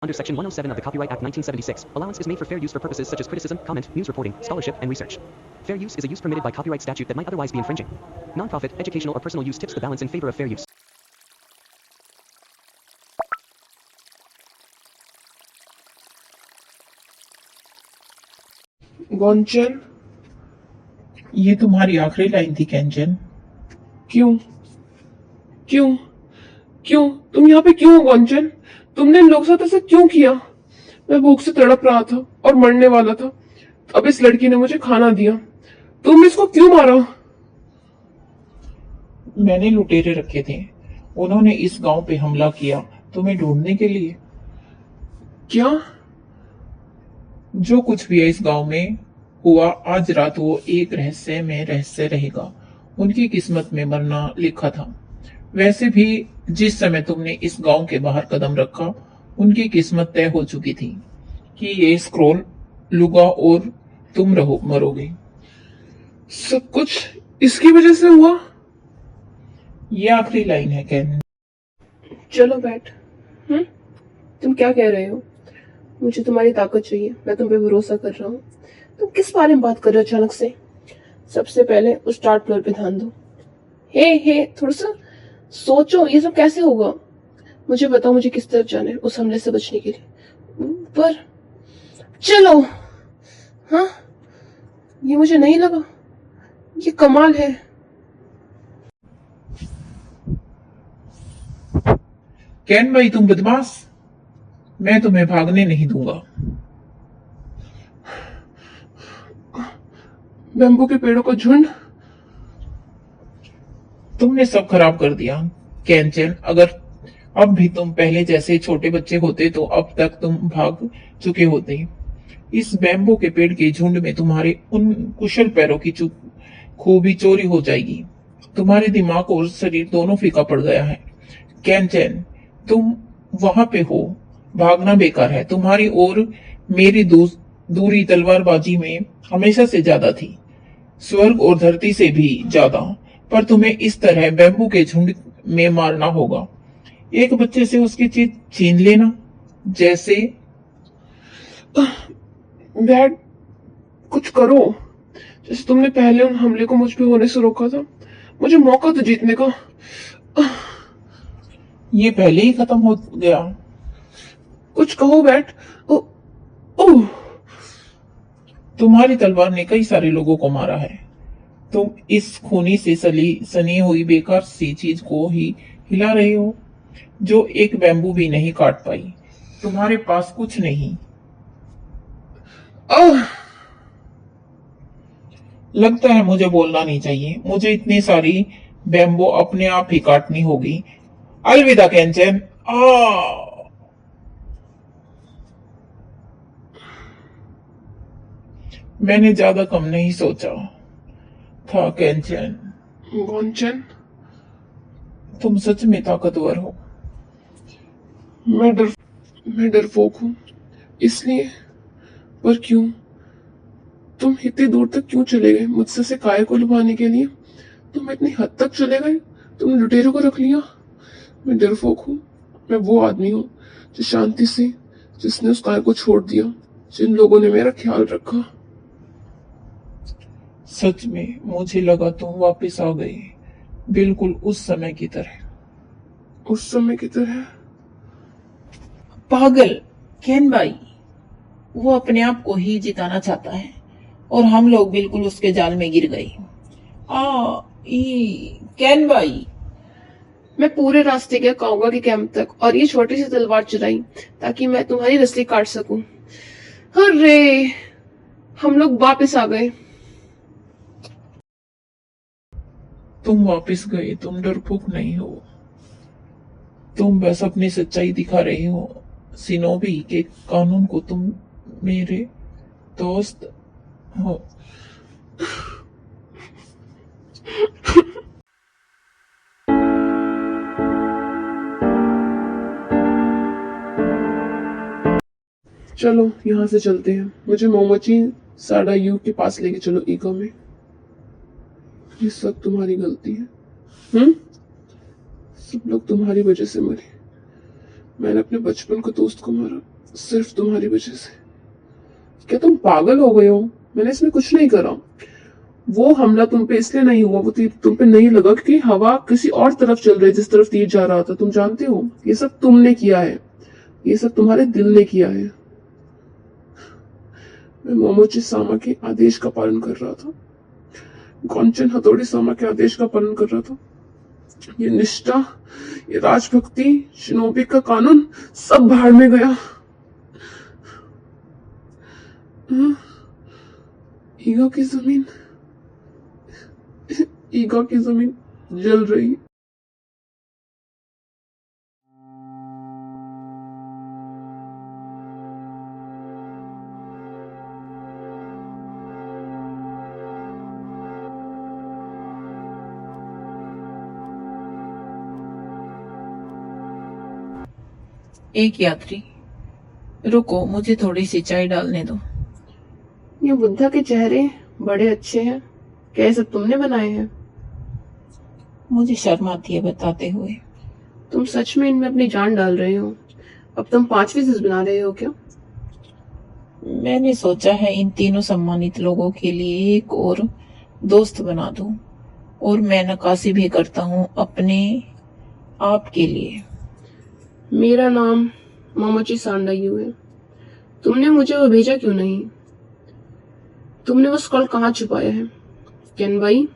Under Section 107 of the Copyright Act 1976, allowance is made for fair use for purposes such as criticism, comment, news reporting, scholarship, and research. Fair use is a use permitted by copyright statute that might otherwise be infringing. Non-profit, educational, or personal use tips the balance in favor of fair use. गॉन्चन, ये तुम्हारी आखिरी line थी कैंचन। क्यों क्यों क्यों तुम यहाँ पे क्यों हो गॉन्चन? तुमने इन लोगों के साथ ऐसा क्यों किया? मैं भूख से तड़प रहा था और मरने वाला था। अब इस लड़की ने मुझे खाना दिया, तुमने इसको क्यों मारा? मैंने लुटेरे रखे थे, उन्होंने इस गांव पे हमला किया तुम्हें ढूंढने के लिए। क्या? जो कुछ भी है इस गांव में हुआ, आज रात वो एक रहस्य में रहस्य रहेगा। उनकी किस्मत में मरना लिखा था। वैसे भी जिस समय तुमने इस गांव के बाहर कदम रखा, उनकी किस्मत तय हो चुकी थी कि ये स्क्रोल लुगा और तुम मरोगे। सब कुछ इसकी वजह से हुआ? ये आखिरी लाइन है कैन। चलो बैठ। तुम क्या कह रहे हो? मुझे तुम्हारी ताकत चाहिए, मैं तुम पे भरोसा कर रहा हूँ। तुम किस बारे में बात कर रहे हो अचानक से? सबसे पहले उस स्टार्ट फ्लोर पे ध्यान दो। हे थोड़ा सा सोचो, ये सब कैसे होगा? मुझे बताओ, मुझे किस तरफ जाना है उस हमले से बचने के लिए? पर चलो। हाँ, ये मुझे नहीं लगा। ये कमाल है। कैन भाई तुम बदमाश, मैं तुम्हें भागने नहीं दूंगा। बैम्बू के पेड़ों का झुंड। तुमने सब खराब कर दिया कैंचन। अगर अब भी तुम पहले जैसे छोटे बच्चे होते तो अब तक तुम भाग चुके होते। इस बैम्बू के पेड़ के झुंड में तुम्हारे उन कुशल पैरों की खूबी चोरी हो जाएगी। तुम्हारे दिमाग और शरीर दोनों फीका पड़ गया है कैंचन। तुम वहां पे हो, भागना बेकार है। तुम्हारी और मेरी दूरी तलवारबाजी में हमेशा से ज्यादा थी, स्वर्ग और धरती से भी ज्यादा। पर तुम्हें इस तरह बैम्बू के झुंड में मारना होगा, एक बच्चे से उसकी चीज छीन लेना जैसे। डैड, कुछ करो। जैसे तुमने पहले उन हमले को मुझ पे होने से रोका था, मुझे मौका तो जीतने का। ये पहले ही खत्म हो गया। कुछ कहो बैट। ओह, तुम्हारी तलवार ने कई सारे लोगों को मारा है। तुम इस खूनी से सनी हुई बेकार सी चीज को ही हिला रहे हो जो एक बैम्बू भी नहीं काट पाई। तुम्हारे पास कुछ नहीं। लगता है मुझे बोलना नहीं चाहिए। मुझे इतनी सारी बैम्बू अपने आप ही काटनी होगी। अलविदा कैंचन। मैंने ज्यादा कम नहीं सोचा था कैंचन। गॉन्चन, तुम सच में ताकतवर हो। मैं डरपोक हूँ इसलिए। पर क्यों? तुम इतनी दूर तक क्यों चले गए मुझसे से काय को लुभाने के लिए? तुम इतनी हद तक चले गए, तुमने लुटेरों को रख लिया। मैं डरपोक हूँ। मैं वो आदमी हूँ जो शांति से, जिसने उस काय को छोड़ दिया, जिन लोगों ने मेरा ख्याल रखा। सच में मुझे लगा तुम वापस आ गए, बिल्कुल उस समय की तरह। उस समय की तरह? पागल कैन भाई, वो अपने आप को ही जिताना चाहता है और हम लोग बिल्कुल उसके जाल में गिर गए। कैन भाई, मैं पूरे रास्ते गया काउगा के कैंप तक और ये छोटी सी तलवार चलाई ताकि मैं तुम्हारी रस्सी काट सकूं। अरे, हम लोग वापस आ गए। तुम वापस गए, तुम डरपोक नहीं हो। तुम बस अपनी सच्चाई दिखा रहे हो। सिनोबी के कानून को तुम मेरे दोस्त हो। चलो यहाँ से चलते हैं। मुझे मोमोची साडा यू के पास लेके चलो ईगो में। ये सब तुम्हारी गलती है। सब लोग तुम्हारी वजह से मरे। मैंने अपने बचपन के दोस्त को मारा, सिर्फ तुम्हारी वजह से। क्या तुम पागल हो गए हो? मैंने इसमें कुछ नहीं करा। वो हमला तुम पे इसलिए नहीं हुआ, वो तुम पे नहीं लगा क्योंकि हवा किसी और तरफ चल रही, जिस तरफ तीर जा रहा था। तुम जानते हो ये सब तुमने किया है, ये सब तुम्हारे दिल ने किया है। मैं मोमोची सामा के आदेश का पालन कर रहा था, कौनचन हथौड़ी सामा के आदेश का पालन कर रहा था। ये निष्ठा, ये राजभक्ति, शिनोबी का कानून सब भाड़ में गया। ईगा की जमीन, ईगा की जमीन जल रही। एक यात्री, रुको, मुझे थोड़ी सी चाय डालने दो। ये बुद्धा के चेहरे बड़े अच्छे हैं, क्या ये सब तुमने बनाए हैं? मुझे शर्म आती है बताते हुए। तुम सच में इनमें अपनी जान डाल रहे हो? अब तुम 5वीं चीज बना रहे हो क्या? मैंने सोचा है इन तीनों सम्मानित लोगों के लिए एक और दोस्त बना दूं, और मैं नक्काशी भी करता हूँ अपने आप के लिए। मेरा नाम मोमोची सांडायू है। तुमने मुझे वो भेजा क्यों नहीं? तुमने वो स्क्रॉल कहाँ छुपाया है? केन भाई,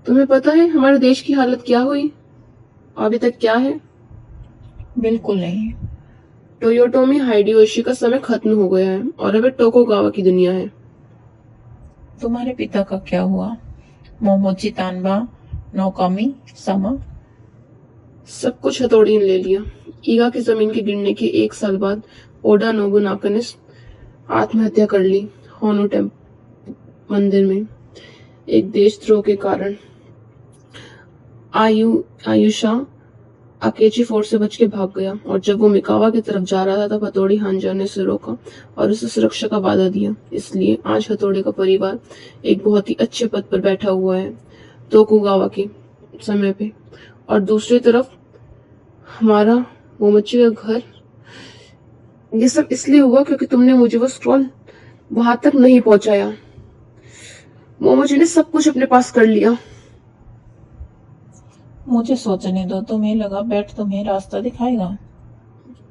तुम्हें पता है हमारे देश की हालत क्या हुई? अभी तक क्या है? बिल्कुल नहीं। टोयोटोमी हाइडेयोशी का समय खत्म हो गया है और अब टोकुगावा की दुनिया है। तुम्हारे पिता का क्या हुआ? मोमोची तानबा नौकामी सामा? सब कुछ हथौड़ी ने ले लिया। ईगा की जमीन के गिरने के 1 साल बाद ओडा नोबुनागा ने आत्महत्या कर ली होनो मंदिर में एक देशद्रोह के कारण। आयुषा अकेची फोर्ट से बच के भाग गया और जब वो मिकावा की तरफ जा रहा था तब हथौड़ी हांजा ने उसे रोका और उसे सुरक्षा का वादा दिया। इसलिए आज हथौड़ी का परिवार एक बहुत ही अच्छे पद पर बैठा हुआ है तोकुगावा के समय पे, और दूसरी तरफ हमारा मोमोची का घर। ये सब इसलिए हुआ क्योंकि तुमने मुझे वो स्क्रॉल वहां तक नहीं पहुंचाया। मोमोची ने सब कुछ अपने पास कर लिया। मुझे सोचने दो। तुम्हें लगा बैट तुम्हें रास्ता दिखाएगा?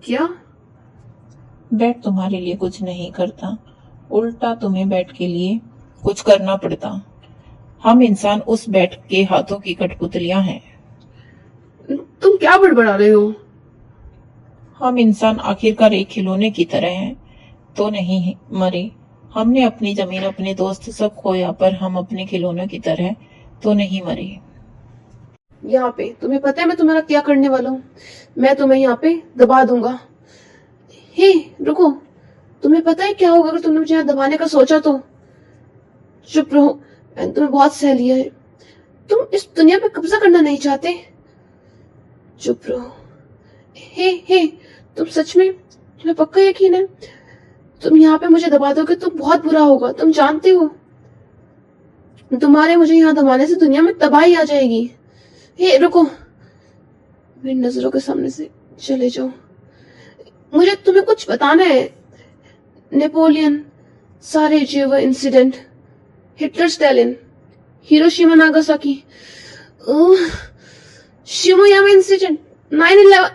क्या? बैट तुम्हारे लिए कुछ नहीं करता, उल्टा तुम्हें बैट के लिए कुछ करना पड़ता। हम इंसान उस बैट के हाथों की कठपुतलियां हैं। तुम क्या बड़बड़ा रहे हो? हम इंसान आखिरकार एक खिलौने की तरह हैं, तो नहीं मरे। हमने अपनी जमीन, अपने दोस्त सब खोया, पर हम अपने खिलौनों की तरह तो नहीं मरे। यहाँ पे तुम्हें पता है मैं तुम्हारा क्या करने वाला हूँ? मैं तुम्हें यहाँ पे दबा दूंगा। हे रुको, तुम्हें पता है क्या होगा अगर तुमने मुझे यहाँ दबाने का सोचा तो? चुप रहो, मैंने तुम्हें बहुत सह लिया है। तुम इस दुनिया पे कब्जा करना नहीं चाहते? चुप रहो। हे तुम सच में, तुम्हें पक्का यकीन है तुम यहाँ पे मुझे दबा दोगे तो बहुत बुरा होगा? तुम जानते हो तुम्हारे मुझे यहाँ दबाने से दुनिया में तबाही आ जाएगी। हे रुको, मेरी नजरों के सामने से चले जाओ। मुझे तुम्हें कुछ बताना है। Napoleon, Sarajevo incident, Hitler Stalin, Hiroshima Nagasaki, Shimoyama incident, 9/11।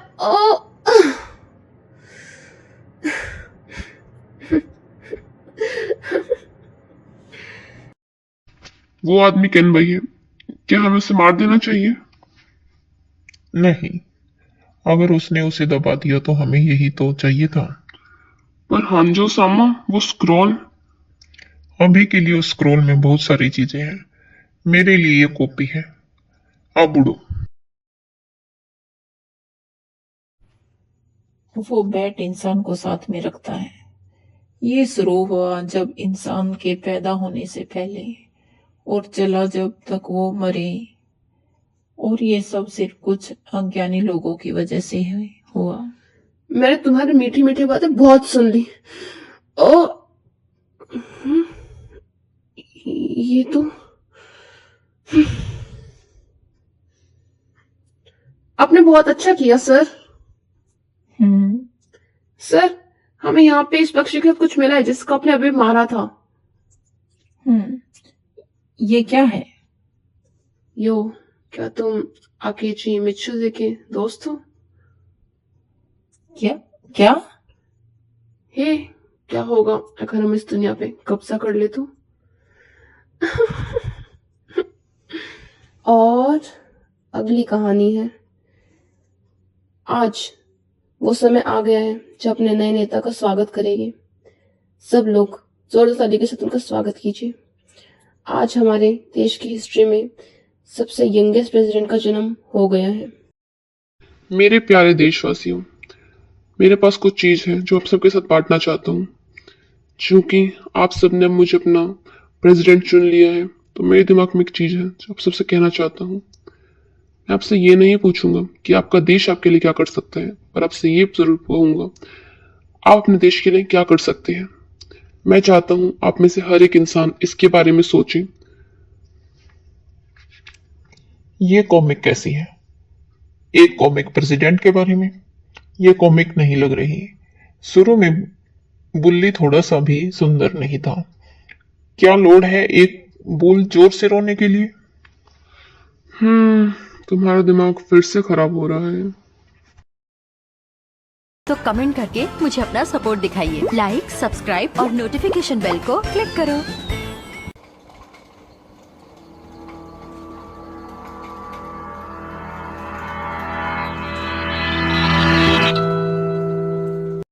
वो आदमी केन भाई है, क्या हमें उसे मार देना चाहिए? नहीं, अगर उसने उसे दबा दिया तो हमें यही तो चाहिए था। पर हांजो सामा, वो स्क्रॉल। अभी के लिए उस स्क्रॉल में बहुत सारी चीजें हैं। मेरे लिए ये कॉपी है। अब उड़ो। वो बैट इंसान को साथ में रखता है। ये शुरू हुआ जब इंसान के पैदा होने से पहले, और चला जब तक वो मरे। और ये सब सिर्फ कुछ अज्ञानी लोगों की वजह से हुआ। मैंने तुम्हारी मीठी मीठी बातें बहुत सुन ली। ओ, ये तो आपने बहुत अच्छा किया सर। सर, हमें यहाँ पे इस पक्षी के साथ कुछ मिला है जिसको आपने अभी मारा था। ये क्या है? यो, क्या तुम आकेची मित्सुज़ुकी के दोस्त हो? क्या क्या? हे, क्या होगा अगर हम इस दुनिया पे कब्जा कर ले तो? और अगली कहानी है, आज वो समय आ गया है जब अपने नए नेता का स्वागत करेंगे। सब लोग जोरदार तरीके से उनका स्वागत कीजिए। आज हमारे देश की हिस्ट्री में सबसे यंगेस्ट प्रेसिडेंट का जन्म हो गया है। मेरे प्यारे देशवासियों, मेरे पास कुछ चीज है जो आप सबके साथ बांटना चाहता हूँ। चूंकि आप सबने अब मुझे अपना प्रेसिडेंट चुन लिया है, तो मेरे दिमाग में एक चीज है जो आप सबसे कहना चाहता हूँ। मैं आपसे ये नहीं पूछूंगा कि आपका देश आपके लिए क्या कर सकता है, पर आपसे ये जरूर कहूंगा, आप अपने देश के लिए क्या कर सकते हैं। मैं चाहता हूँ आप में से हर एक इंसान इसके बारे में सोचे। ये कॉमिक कैसी है? एक कॉमिक प्रेसिडेंट के बारे में? ये कॉमिक नहीं लग रही। शुरू में बुल्ली थोड़ा सा भी सुंदर नहीं था। क्या लोड है एक बुल जोर से रोने के लिए? तुम्हारा दिमाग फिर से खराब हो रहा है। तो कमेंट करके मुझे अपना सपोर्ट दिखाइए। लाइक, सब्सक्राइब और नोटिफिकेशन बेल को क्लिक करो।